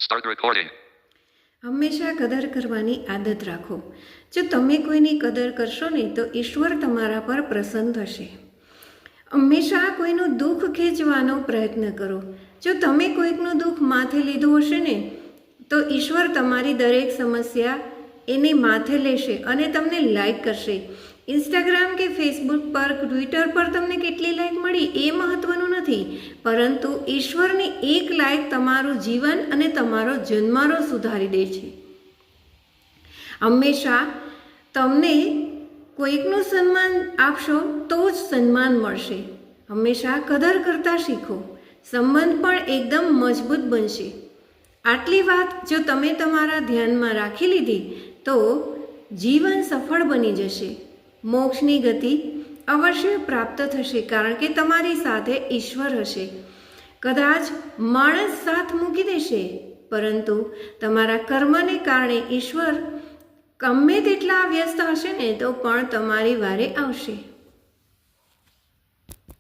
Start recording. હંમેશા કદર કરવાની આદત રાખો. જો તમે કોઈની કદર કરશો ને તો ઈશ્વર તમારા પર પ્રસન્ન થશે. હંમેશા કોઈનું દુઃખ ખેંચવાનો પ્રયત્ન કરો. જો તમે કોઈકનું દુઃખ માથે લીધું હશે ને તો ઈશ્વર તમારી દરેક સમસ્યા એને માથે લેશે અને તમને લાઈક કરશે. ઇન્સ્ટાગ્રામ કે ફેસબુક પર, ટ્વિટર પર તમને કેટલી લાઈક મળી એ મહત્ત્વનું નથી, પરંતુ ઈશ્વરની એક લાઈક તમારું જીવન અને તમારો જન્મારો સુધારી દે છે. હંમેશા તમને કોઈકનું સન્માન આપશો તો જ સન્માન મળશે. હંમેશા કદર કરતા શીખો, સંબંધ પણ એકદમ મજબૂત બનશે. આટલી વાત જો તમે તમારા ધ્યાનમાં રાખી લીધી તો જીવન સફળ બની જશે. મોક્ષની ગતિ અવશ્ય પ્રાપ્ત થશે, કારણ કે તમારી સાથે ઈશ્વર હશે. કદાચ માણસ સાથ મૂકી દેશે, પરંતુ તમારા કર્મને કારણે ઈશ્વર ગમે તેટલા વ્યસ્ત હશે ને તો પણ તમારી વારે આવશે.